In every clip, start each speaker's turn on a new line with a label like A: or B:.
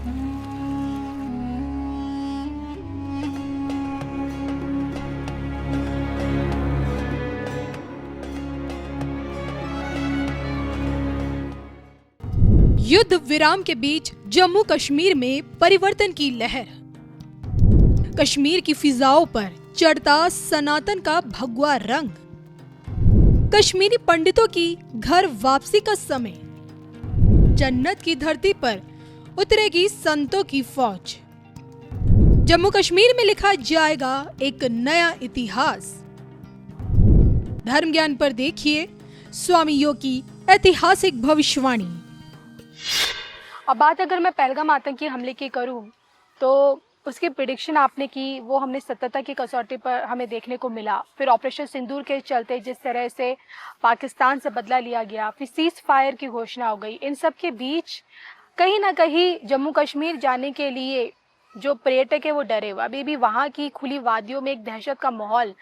A: युद्ध विराम के बीच जम्मू कश्मीर में परिवर्तन की लहर। कश्मीर की फिजाओं पर चढ़ता सनातन का भगवा रंग। कश्मीरी पंडितों की घर वापसी का समय। जन्नत की धरती पर उतरेगी संतों की फौज। जम्मू कश्मीर में लिखा जाएगा एक नया इतिहास। धर्म ज्ञान पर देखिए स्वामियों की ऐतिहासिक भविष्यवाणी।
B: अब बात अगर मैं पहलगाम आतंकी हमले की करूं तो उसकी प्रिडिक्शन आपने की, वो हमने सत्यता की कसौटी पर हमें देखने को मिला। फिर ऑपरेशन सिंदूर के चलते जिस तरह से पाकिस्तान से बदला लिया गया, फिर सीज फायर की घोषणा हो गई। इन सब के बीच कहीं ना कहीं जम्मू कश्मीर जाने के लिए जो पर्यटक है वो डरे हुए। अभी भी वहाँ की खुली वादियों में एक दहशत का माहौल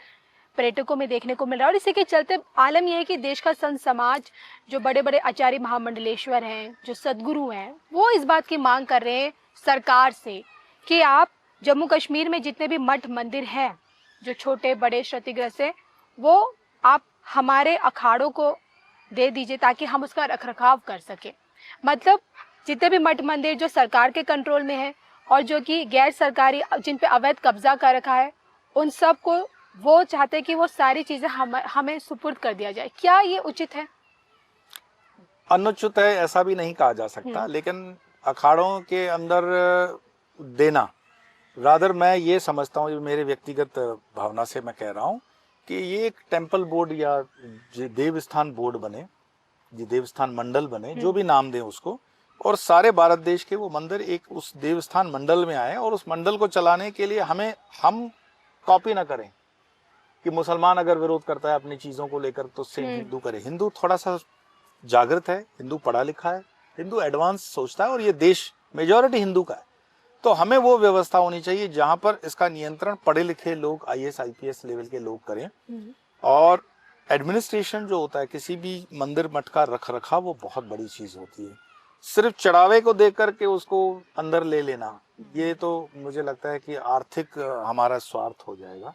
B: पर्यटकों में देखने को मिल रहा है। और इसी के चलते आलम यह है कि देश का संत समाज, जो बड़े बड़े आचार्य महामंडलेश्वर हैं, जो सदगुरु हैं, वो इस बात की मांग कर रहे हैं सरकार से कि आप जम्मू कश्मीर में जितने भी मठ मंदिर हैं, जो छोटे बड़े क्षतिग्रस्त हैं, वो आप हमारे अखाड़ों को दे दीजिए ताकि हम उसका रखरखाव कर सकें। मतलब जितने भी मठ मंदिर जो सरकार के कंट्रोल में है और जो कि गैर सरकारी, जिन पे अवैध कब्जा कर रखा है, उन सब को वो चाहते हैं कि वो सारी चीजें हमें सुपुर्द कर दिया जाए। क्या ये उचित है?
C: अनुचित है ऐसा भी नहीं कहा जा सकता, लेकिन अखाड़ों के अंदर देना, रादर मैं ये समझता हूँ, मेरे व्यक्तिगत भावना से मैं कह रहा हूँ कि ये एक टेम्पल बोर्ड या देवस्थान बोर्ड बने, देवस्थान मंडल बने, जो भी नाम दें उसको, और सारे भारत देश के वो मंदिर एक उस देवस्थान मंडल में आए और उस मंडल को चलाने के लिए हम कॉपी ना करें कि मुसलमान अगर विरोध करता है अपनी चीजों को लेकर तो सेम हिंदू करे। हिंदू थोड़ा सा जागृत है, हिंदू पढ़ा लिखा है, हिंदू एडवांस सोचता है और ये देश मेजॉरिटी हिंदू का है। तो हमें वो व्यवस्था होनी चाहिए जहां पर इसका नियंत्रण पढ़े लिखे लोग, आईएएस आईपीएस लेवल के लोग करें। और एडमिनिस्ट्रेशन जो होता है किसी भी मंदिर मठ का रखरखाव, वो बहुत बड़ी चीज होती है। सिर्फ चढ़ावे को देख करके उसको अंदर ले लेना, ये तो मुझे लगता है कि आर्थिक हमारा स्वार्थ हो जाएगा।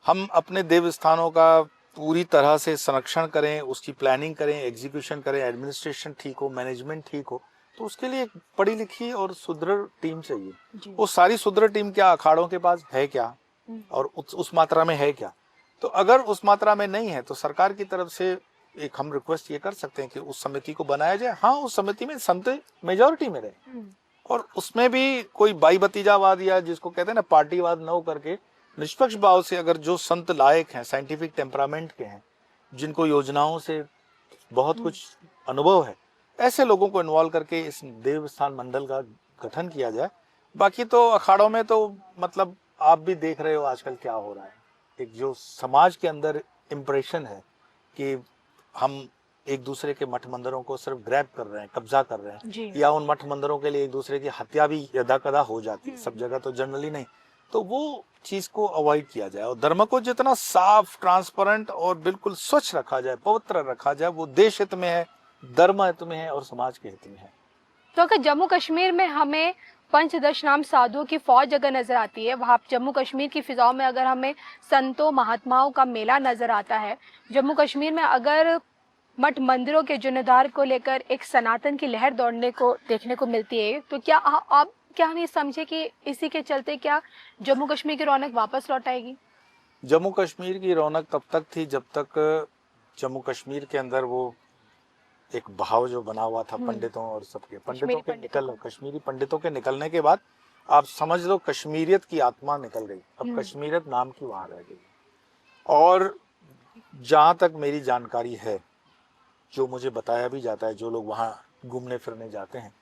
C: हम अपने देव स्थानों का पूरी तरह से संरक्षण करें, उसकी प्लानिंग करें, एग्जीक्यूशन करें, एडमिनिस्ट्रेशन ठीक हो, मैनेजमेंट ठीक हो, तो उसके लिए एक पढ़ी लिखी और सुदृढ़ टीम चाहिए। वो सारी सुदृढ़ टीम क्या अखाड़ों के पास है क्या, और उस मात्रा में है क्या? तो अगर उस मात्रा में नहीं है तो सरकार की तरफ से एक हम रिक्वेस्ट ये कर सकते हैं कि उस समिति को बनाया जाए। हाँ, उस समिति में संत मेजॉरिटी में रहे और उसमें भी कोई बाई भतीजावाद या जिसको कहते हैं ना पार्टीवाद न हो करके निष्पक्ष भाव से, अगर जो संत लायक हैं, साइंटिफिक टेम्परामेंट के हैं, जिनको योजनाओं से बहुत कुछ अनुभव है, ऐसे लोगों को इन्वॉल्व करके इस देवस्थान मंडल का गठन किया जाए। बाकी तो अखाड़ों में तो मतलब आप भी देख रहे हो आजकल क्या हो रहा है। एक जो समाज के अंदर इम्प्रेशन है कि हम एक दूसरे के मठ मंदिरों को सिर्फ ग्रैब कर रहे हैं, कब्जा कर रहे हैं, या उन मठ मंदिरों के लिए एक दूसरे की हत्या भी यदा कदा हो जाती है, सब जगह तो जनरली नहीं। तो वो चीज को अवॉइड किया जाए और धर्म को जितना साफ, ट्रांसपेरेंट और बिल्कुल स्वच्छ रखा जाए, पवित्र रखा जाए, वो देश हित में है, धर्म हित में है और समाज के हित में है।
B: तो अगर जम्मू कश्मीर में हमें पंचदशनाम साधुओं की फौज अगर नजर आती है, वहाँ जम्मू कश्मीर की फिजाओं में अगर हमें संतों महात्माओं का मेला नजर आता है, जम्मू कश्मीर में अगर मठ मंदिरों के जीर्णोद्धार को लेकर एक सनातन की लहर दौड़ने को देखने को मिलती है, तो क्या आप क्या हम ये समझे कि इसी के चलते क्या जम्मू कश्मीर की रौनक वापस लौट आएगी?
C: जम्मू कश्मीर की रौनक तब तक थी जब तक जम्मू कश्मीर के अंदर वो एक भाव जो बना हुआ था पंडितों और सबके, कश्मीरी पंडितों के निकलने के बाद आप समझ लो कश्मीरियत की आत्मा निकल गई। अब कश्मीरियत नाम की वहां रह गई। और जहां तक मेरी जानकारी है, जो मुझे बताया भी जाता है, जो लोग वहां घूमने फिरने जाते हैं,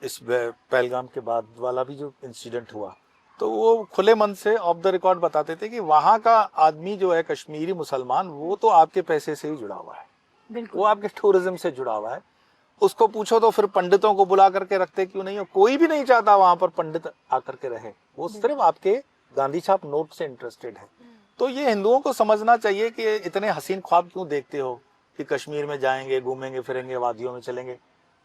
C: इस पहलगाम के बाद वाला भी जो इंसिडेंट हुआ, तो वो खुले मन से ऑफ द रिकॉर्ड बताते थे कि वहां का आदमी जो है कश्मीरी मुसलमान, वो तो आपके पैसे से ही जुड़ा हुआ है, वो आपके टूरिज्म से जुड़ा हुआ है। उसको पूछो तो फिर पंडितों को बुला करके रखते क्यों नहीं हो? कोई भी नहीं चाहता वहां पर पंडित आकर के रहे, वो सिर्फ आपके गांधी छाप नोट से इंटरेस्टेड है। तो ये हिंदुओं को समझना चाहिए कि इतने हसीन ख्वाब क्यों देखते हो कि कश्मीर में जाएंगे, घूमेंगे फिरेंगे, वादियों में चलेंगे।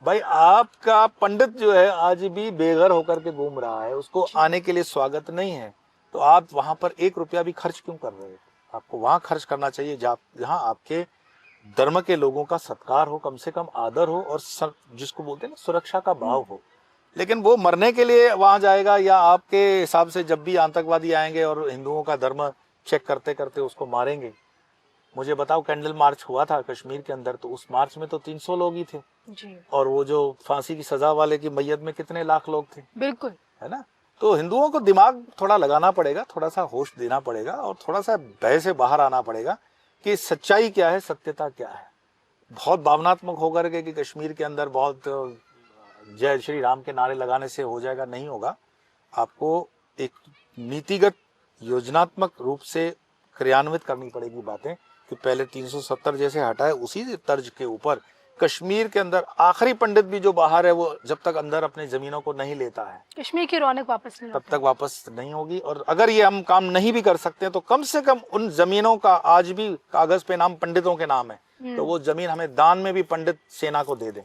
C: भाई आपका पंडित जो है आज भी बेघर होकर के घूम रहा है, उसको आने के लिए स्वागत नहीं है, तो आप वहां पर 1 रुपया भी खर्च क्यों कर रहे हो? आपको वहां खर्च करना चाहिए जहां आपके धर्म के लोगों का सत्कार हो, कम से कम आदर हो और जिसको बोलते हैं ना सुरक्षा का भाव हो। लेकिन वो मरने के लिए वहां जाएगा, या आपके हिसाब से जब भी आतंकवादी आएंगे और हिंदुओं का धर्म चेक करते करते उसको मारेंगे? मुझे बताओ, कैंडल मार्च हुआ था कश्मीर के अंदर, तो उस मार्च में तो 300 लोग ही थे
B: जी।
C: और वो जो फांसी की सजा वाले की मैयत में कितने लाख लोग थे,
B: बिल्कुल,
C: है ना? तो हिंदुओं को दिमाग थोड़ा लगाना पड़ेगा, थोड़ा सा होश देना पड़ेगा और थोड़ा सा भय से बाहर आना पड़ेगा कि सच्चाई क्या है, सत्यता क्या है। बहुत भावनात्मक होकर के कि कश्मीर के अंदर बहुत जय श्री राम के नारे लगाने से हो जाएगा, नहीं होगा। आपको एक नीतिगत योजनात्मक रूप से क्रियान्वित करनी पड़ेगी बातें कि पहले 370 जैसे हटाए, उसी तर्ज के ऊपर कश्मीर के अंदर आखिरी पंडित भी जो बाहर है, वो जब तक अंदर अपनी जमीनों को नहीं लेता है,
B: कश्मीर की रौनक वापस नहीं
C: तब तक वापस नहीं होगी। और अगर ये हम काम नहीं भी कर सकते हैं तो कम से कम उन जमीनों का आज भी कागज पे नाम पंडितों के नाम है, तो वो जमीन हमें दान में भी पंडित सेना को दे दें,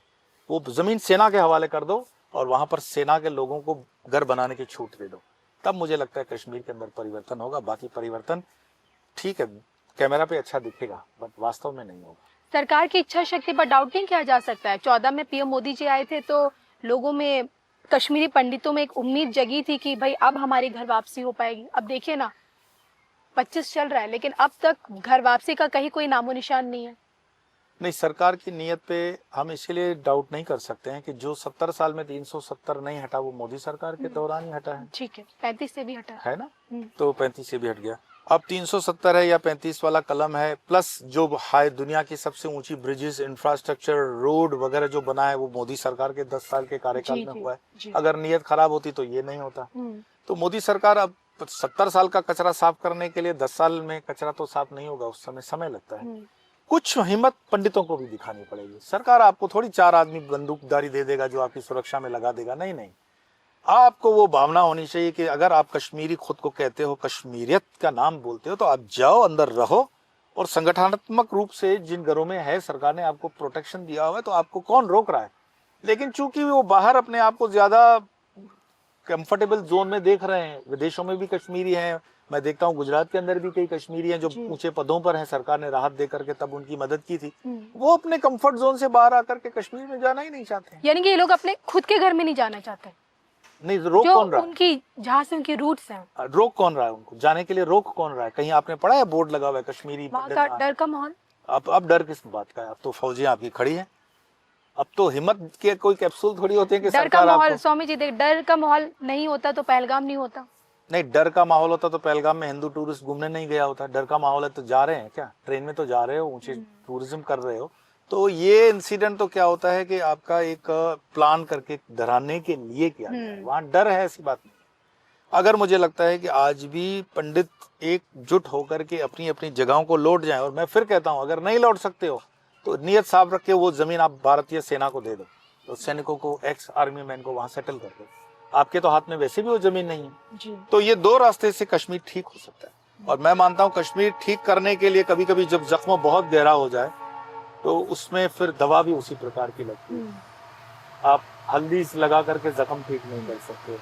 C: वो जमीन सेना के हवाले कर दो और वहां पर सेना के लोगों को घर बनाने की छूट दे दो, तब मुझे लगता है कश्मीर के अंदर परिवर्तन होगा। बाकी परिवर्तन ठीक है, कैमरा पे अच्छा दिखेगा, बट वास्तव में नहीं होगा।
B: सरकार की इच्छा शक्ति पर डाउट नहीं किया जा सकता है? 14 में पीएम मोदी जी आए थे तो लोगों में, कश्मीरी पंडितों में एक उम्मीद जगी थी कि भाई अब हमारी घर वापसी हो पाएगी। अब देखिए ना, 25 चल रहा है लेकिन अब तक घर वापसी का कहीं कोई नामो निशान नहीं है।
C: नहीं, सरकार की नीयत पे हम इसलिए डाउट नहीं कर सकते हैं कि जो 70 साल में 370 नहीं हटा, वो मोदी सरकार के दौरान ही हटा है।
B: ठीक है, 35 से भी हटा
C: है ना, तो 35 से भी हट गया। अब 370 है या 35 वाला कलम है, प्लस जो हाई दुनिया की सबसे ऊंची ब्रिजेस, इंफ्रास्ट्रक्चर, रोड वगैरह जो बना है, वो मोदी सरकार के 10 साल के कार्यकाल में हुआ है। अगर नीयत खराब होती तो ये नहीं होता। तो मोदी सरकार अब 70 साल का कचरा साफ करने के लिए 10 साल में कचरा तो साफ नहीं होगा, उस समय लगता है। कुछ हिम्मत पंडितों को भी दिखानी पड़ेगी। सरकार आपको थोड़ी 4 आदमी बंदूकदारी दे देगा जो आपकी सुरक्षा में लगा देगा, नहीं नहीं। आपको वो भावना होनी चाहिए कि अगर आप कश्मीरी खुद को कहते हो, कश्मीरियत का नाम बोलते हो, तो आप जाओ, अंदर रहो और संगठनात्मक रूप से जिन घरों में है, सरकार ने आपको प्रोटेक्शन दिया हुआ है, तो आपको कौन रोक रहा है? लेकिन चूंकि वो बाहर अपने आप को ज्यादा कंफर्टेबल जोन में देख रहे हैं, विदेशों में भी कश्मीरी हैं, मैं देखता हूँ गुजरात के अंदर भी कई कश्मीरी हैं जो ऊंचे पदों पर हैं, सरकार ने राहत दे करके तब उनकी मदद की थी। वो अपने कंफर्ट जोन से बाहर आकर के कश्मीर में जाना ही नहीं चाहते।
B: यानी कि ये लोग अपने खुद के घर में नहीं जाना चाहते।
C: नहीं, रोक कौन रहा है?
B: उनकी जहाँ से उनकी रूट्स हैं,
C: रोक कौन रहा है उनको जाने के लिए? रोक कौन रहा है? कहीं आपने पढ़ा है बोर्ड लगा हुआ है कश्मीरी?
B: वहाँ का डर का माहौल।
C: अब डर किस बात का है? अब तो फौजियां आपकी खड़ी हैं, अब तो हिम्मत के कोई कैप्सूल थोड़ी होते हैं कि
B: डर का माहौल। स्वामी जी, देख, डर का माहौल नहीं होता तो पहलगाम नहीं होता।
C: नहीं, डर का माहौल होता तो पहलगाम में हिंदू टूरिस्ट घूमने नहीं गया होता। डर का माहौल है तो जा रहे हैं क्या? ट्रेन में तो जा रहे हो, ऊंचे टूरिज्म कर रहे हो। तो ये इंसिडेंट तो क्या होता है कि आपका एक प्लान करके डराने के लिए किया गया है, वहां डर है, ऐसी बात नहीं। अगर मुझे लगता है कि आज भी पंडित एकजुट होकर के अपनी अपनी जगहों को लौट जाएं, और मैं फिर कहता हूं अगर नहीं लौट सकते हो तो नियत साफ रख के वो जमीन आप भारतीय सेना को दे दो, तो सैनिकों को, एक्स आर्मी मैन को वहां सेटल कर दो। आपके तो हाथ में वैसे भी वो जमीन नहीं है जी। तो ये 2 रास्ते से कश्मीर ठीक हो सकता है। और मैं मानता हूँ कश्मीर ठीक करने के लिए कभी कभी जब जख्म बहुत गहरा हो जाए तो उसमें फिर दवा भी उसी प्रकार की लगती है। आप हल्दी लगा करके जख्म ठीक नहीं कर सकते।